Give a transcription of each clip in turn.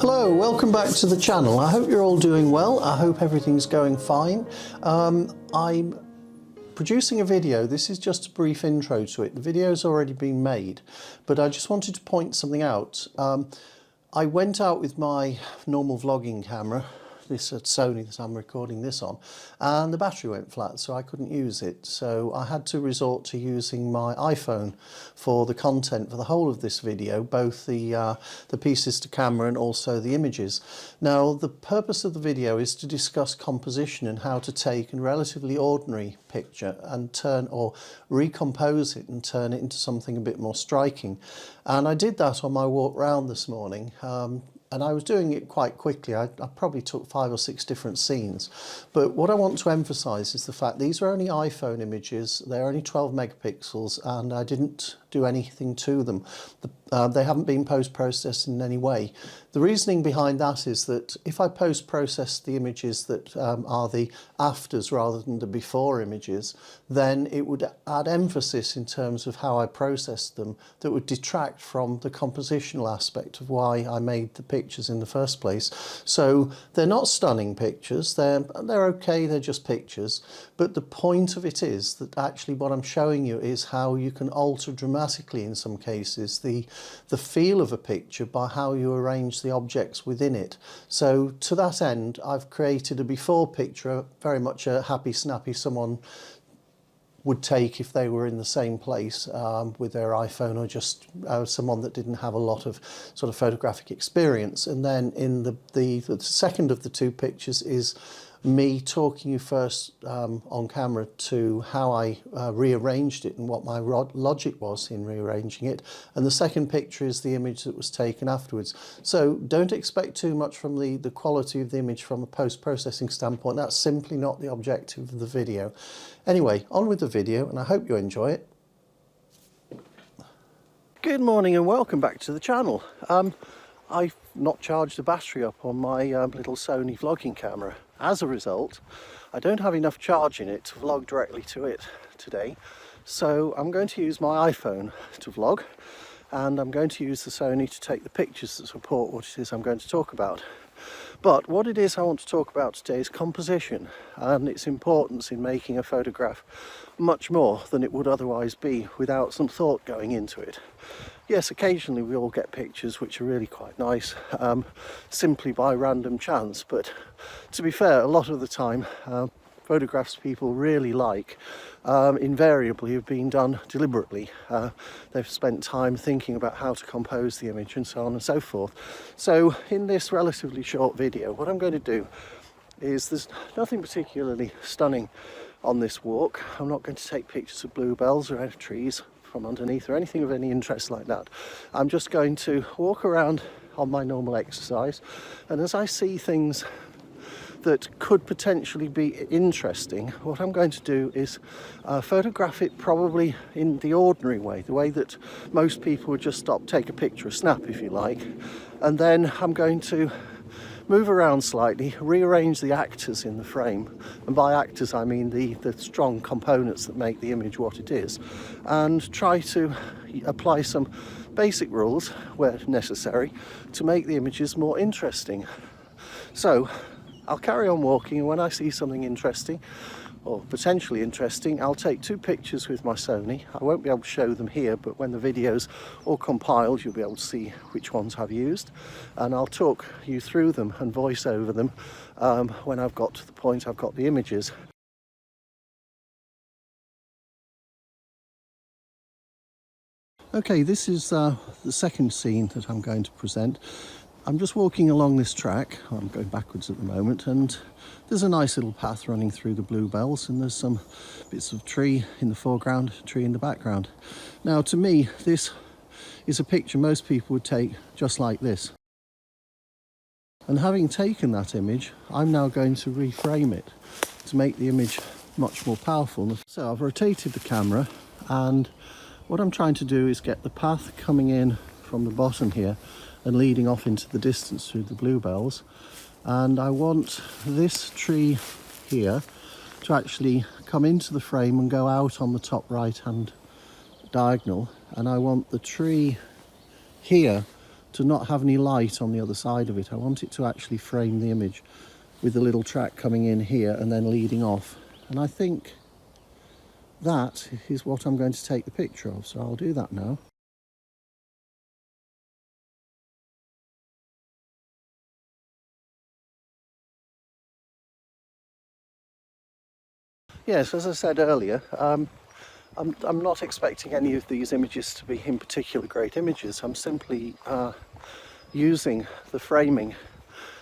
Hello, welcome back to the channel. I hope you're all doing well. I hope everything's going fine. I'm producing a video. This is just a brief intro to it. The video's already been made, but I just wanted to point something out. I went out with my normal vlogging camera, this at Sony that I'm recording this on, and the battery went flat, so I couldn't use it. So I had to resort to using my iPhone for the content for the whole of this video, both the pieces to camera and also the images. Now, the purpose of the video is to discuss composition and how to take a relatively ordinary picture and recompose it and turn it into something a bit more striking. And I did that on my walk round this morning. And I was doing it quite quickly. I probably took 5 or 6 different scenes. But what I want to emphasize is the fact these are only iPhone images. They're only 12 megapixels, and I didn't do anything to them. They haven't been post-processed in any way. The reasoning behind that is that if I post-process the images that are the afters rather than the before images, then it would add emphasis in terms of how I processed them that would detract from the compositional aspect of why I made the pictures in the first place. So they're not stunning pictures, they're okay, they're just pictures, but the point of it is that actually what I'm showing you is how you can alter dramatically in some cases the feel of a picture by how you arrange the objects within it. So to that end, I've created a before picture, very much a happy snappy someone would take if they were in the same place with their iPhone, or just someone that didn't have a lot of sort of photographic experience. And then in the second of the 2 pictures is me talking you first on camera to how I rearranged it and what my logic was in rearranging it, and the second picture is the image that was taken afterwards. So don't expect too much from the quality of the image from a post-processing standpoint. That's simply not the objective of the video. Anyway, on with the video, and I hope you enjoy it. Good morning and welcome back to the channel. I've not charged the battery up on my little Sony vlogging camera. As a result, I don't have enough charge in it to vlog directly to it today, so I'm going to use my iPhone to vlog, and I'm going to use the Sony to take the pictures that support what it is I'm going to talk about. But what it is I want to talk about today is composition and its importance in making a photograph much more than it would otherwise be without some thought going into it. Yes, occasionally we all get pictures which are really quite nice, simply by random chance, but to be fair, a lot of the time photographs people really like invariably have been done deliberately. They've spent time thinking about how to compose the image and so on and so forth. So in this relatively short video, what I'm going to do is, there's nothing particularly stunning on this walk. I'm not going to take pictures of bluebells or trees from underneath or anything of any interest like that. I'm just going to walk around on my normal exercise, and as I see things that could potentially be interesting, what I'm going to do is photograph it probably in the ordinary way, the way that most people would just stop, take a picture, a snap if you like, and then I'm going to move around slightly, rearrange the actors in the frame, and by actors I mean the strong components that make the image what it is, and try to apply some basic rules where necessary to make the images more interesting. So I'll carry on walking, and when I see something interesting or potentially interesting, I'll take 2 pictures with my Sony. I won't be able to show them here, but when the video's all compiled you'll be able to see which ones I've used, and I'll talk you through them and voice over them when I've got to the point I've got the images. Okay, this is the second scene that I'm going to present. I'm just walking along this track. I'm going backwards at the moment, and there's a nice little path running through the bluebells, and there's some bits of tree in the foreground, tree in the background. Now, to me, this is a picture most people would take just like this. And having taken that image, I'm now going to reframe it to make the image much more powerful. So I've rotated the camera, and what I'm trying to do is get the path coming in from the bottom here and leading off into the distance through the bluebells, and I want this tree here to actually come into the frame and go out on the top right hand diagonal, and I want the tree here to not have any light on the other side of it. I want it to actually frame the image with a little track coming in here and then leading off. And I think that is what I'm going to take the picture of, so I'll do that now. Yes, as I said earlier, I'm not expecting any of these images to be in particular great images. I'm simply using the framing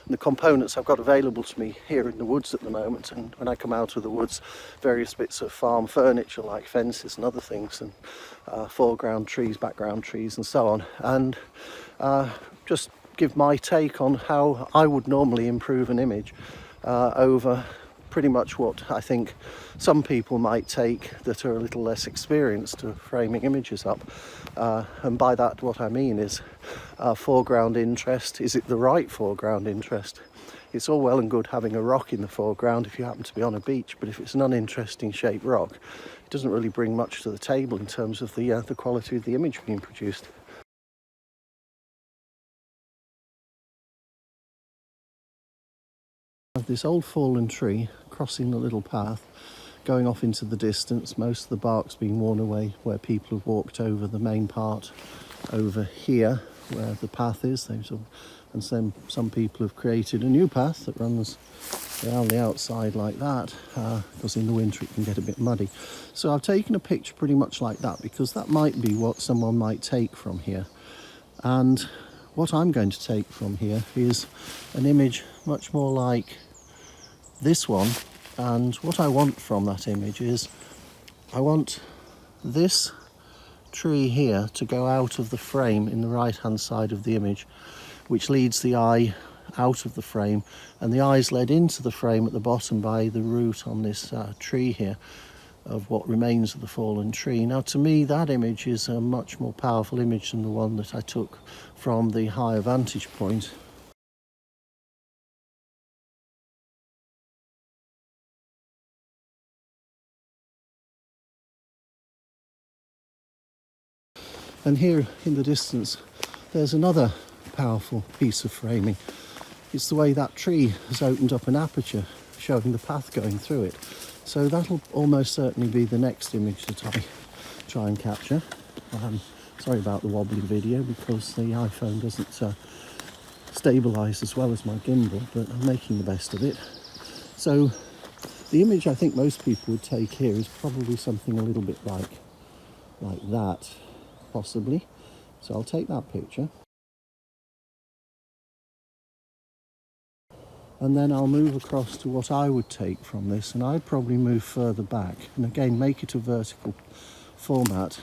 and the components I've got available to me here in the woods at the moment, and when I come out of the woods, various bits of farm furniture like fences and other things, and foreground trees, background trees and so on, and just give my take on how I would normally improve an image over pretty much what I think some people might take that are a little less experienced to framing images up. And by that what I mean is foreground interest. Is it the right foreground interest? It's all well and good having a rock in the foreground if you happen to be on a beach, but if it's an uninteresting shaped rock, it doesn't really bring much to the table in terms of the quality of the image being produced. This old fallen tree crossing the little path, going off into the distance, most of the bark's being worn away where people have walked over the main part over here where the path is. And some people have created a new path that runs around the outside like that, because in the winter it can get a bit muddy. So I've taken a picture pretty much like that because that might be what someone might take from here. And what I'm going to take from here is an image much more like this one, and what I want from that image is I want this tree here to go out of the frame in the right hand side of the image, which leads the eye out of the frame, and the eye's led into the frame at the bottom by the root on this tree here of what remains of the fallen tree. Now to me that image is a much more powerful image than the one that I took from the higher vantage point. And here in the distance there's another powerful piece of framing. It's the way that tree has opened up an aperture showing the path going through it. So that'll almost certainly be the next image that I try and capture. Sorry about the wobbly video because the iPhone doesn't stabilise as well as my gimbal, but I'm making the best of it. So the image I think most people would take here is probably something a little bit like that, possibly. So I'll take that picture. And then I'll move across to what I would take from this, and I'd probably move further back and again make it a vertical format,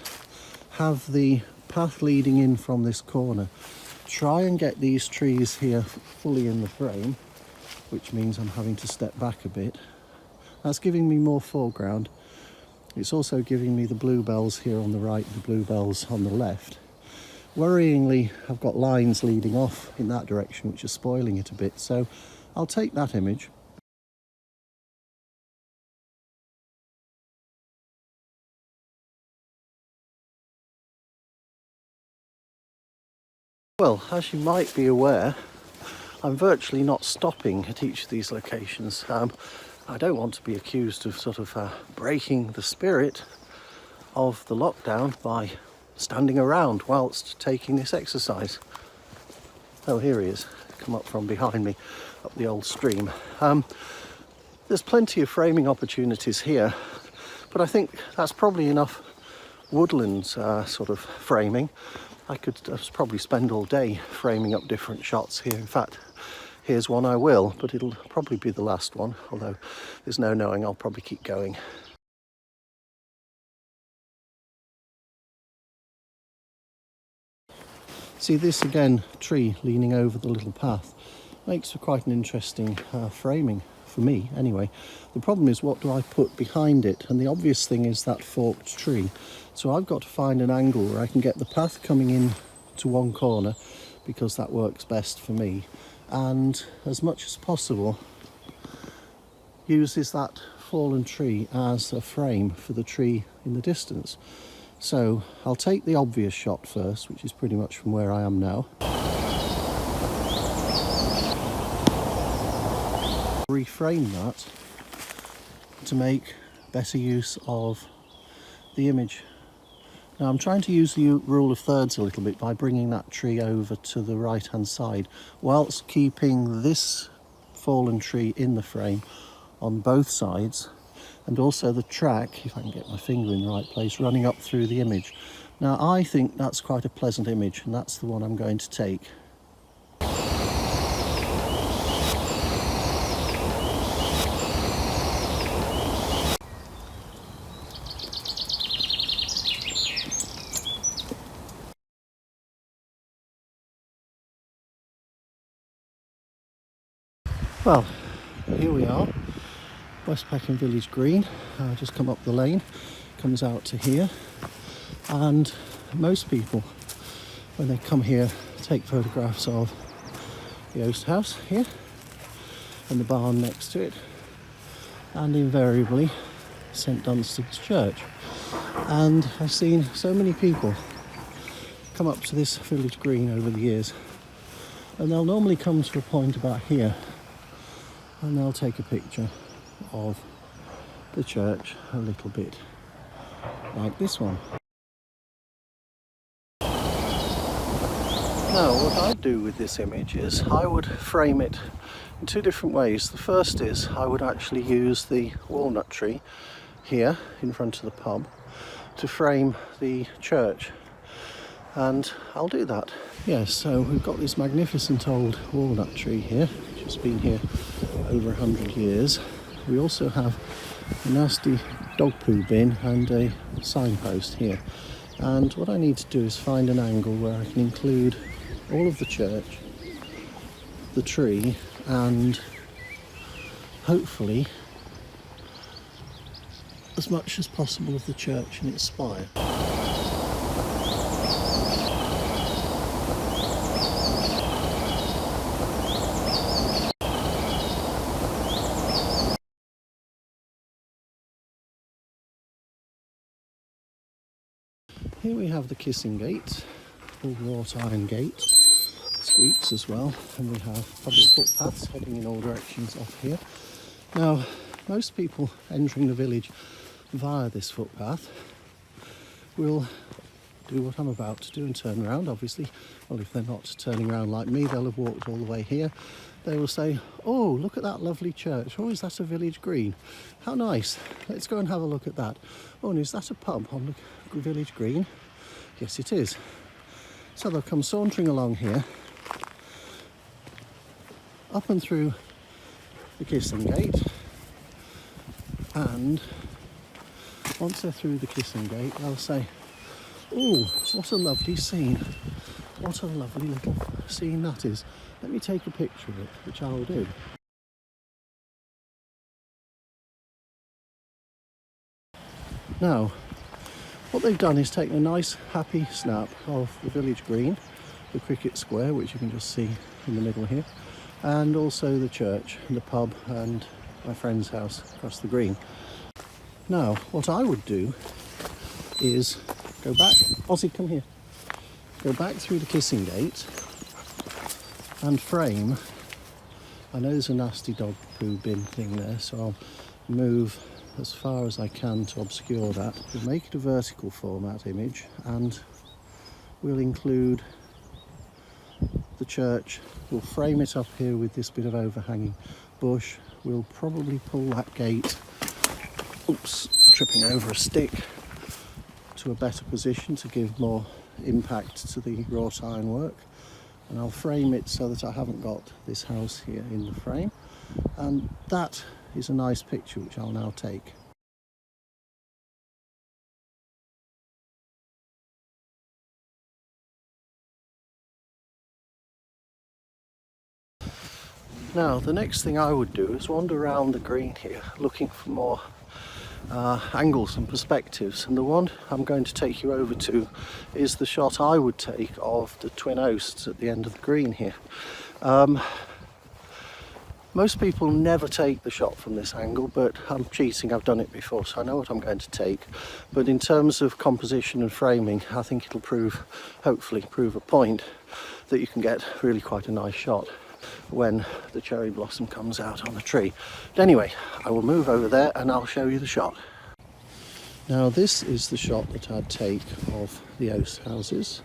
have the path leading in from this corner, try and get these trees here fully in the frame, which means I'm having to step back a bit. That's giving me more foreground. It's also giving me the bluebells here on the right, the bluebells on the left. Worryingly, I've got lines leading off in that direction which are spoiling it a bit, so I'll take that image. Well, as you might be aware, I'm virtually not stopping at each of these locations. I don't want to be accused of sort of breaking the spirit of the lockdown by standing around whilst taking this exercise. Oh, here he is, come up from behind me, up the old stream. There's plenty of framing opportunities here, but I think that's probably enough woodland sort of framing. I could probably spend all day framing up different shots here. In fact, here's one I will, but it'll probably be the last one, although there's no knowing, I'll probably keep going. See this again, tree leaning over the little path, makes for quite an interesting framing, for me anyway. The problem is, what do I put behind it? And the obvious thing is that forked tree. So I've got to find an angle where I can get the path coming in to one corner, because that works best for me, and as much as possible uses that fallen tree as a frame for the tree in the distance. So I'll take the obvious shot first, which is pretty much from where I am now. reframe that to make better use of the image. Now I'm trying to use the rule of thirds a little bit by bringing that tree over to the right hand side whilst keeping this fallen tree in the frame on both sides, and also the track, if I can get my finger in the right place, running up through the image. Now I think that's quite a pleasant image, and that's the one I'm going to take. Well, here we are, West Peckham Village Green. Just come up the lane, comes out to here, and most people, when they come here, take photographs of the Oast House here and the barn next to it, and invariably St Dunstan's Church. And I've seen so many people come up to this village green over the years, and they'll normally come to a point about here and they'll take a picture of the church a little bit like this one. Now what I'd do with this image is I would frame it in two different ways. The first is I would actually use the walnut tree here in front of the pub to frame the church, and I'll do that. Yes, so we've got this magnificent old walnut tree here, which has been here over 100 years. We also have a nasty dog poo bin and a signpost here. And what I need to do is find an angle where I can include all of the church, the tree, and hopefully as much as possible of the church and its spire. Here we have the kissing gate, all wrought iron gate, sweeps as well, and we have public footpaths heading in all directions off here. Now, most people entering the village via this footpath will do what I'm about to do and turn around, obviously. Well, if they're not turning around like me, they'll have walked all the way here. They will say, oh, look at that lovely church. Oh, is that a village green? How nice. Let's go and have a look at that. Oh, and is that a pub on the village green? Yes, it is. So they'll come sauntering along here, up and through the kissing gate, and once they're through the kissing gate, they'll say, oh, what a lovely scene. What a lovely little scene that is. Let me take a picture of it, which I'll do. Now, what they've done is taken a nice happy snap of the village green, the cricket square, which you can just see in the middle here, and also the church and the pub and my friend's house across the green. Now, what I would do is go back, Ozzy, come here, go back through the kissing gate and frame. I know there's a nasty dog poo bin thing there, so I'll move as far as I can to obscure that. We'll make it a vertical format image, and we'll include the church. We'll frame it up here with this bit of overhanging bush. We'll probably pull that gate, oops, tripping over a stick, to a better position to give more impact to the wrought iron work. And I'll frame it so that I haven't got this house here in the frame. And that is a nice picture which I'll now take. Now, the next thing I would do is wander around the green here, looking for more angles and perspectives, and the one I'm going to take you over to is the shot I would take of the twin oasts at the end of the green here. Most people never take the shot from this angle, but I'm cheating, I've done it before, so I know what I'm going to take. But in terms of composition and framing, I think it'll hopefully prove a point that you can get really quite a nice shot. when the cherry blossom comes out on the tree. But anyway, I will move over there and I'll show you the shot. Now this is the shot that I'd take of the oast houses.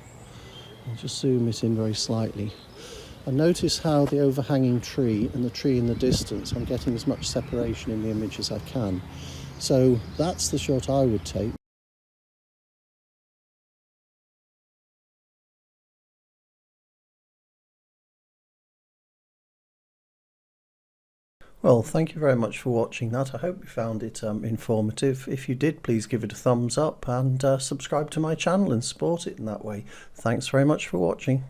I'll just zoom it in very slightly. And notice how the overhanging tree and the tree in the distance, I'm getting as much separation in the image as I can. So that's the shot I would take. Well, thank you very much for watching that. I hope you found it informative. If you did, please give it a thumbs up and subscribe to my channel and support it in that way. Thanks very much for watching.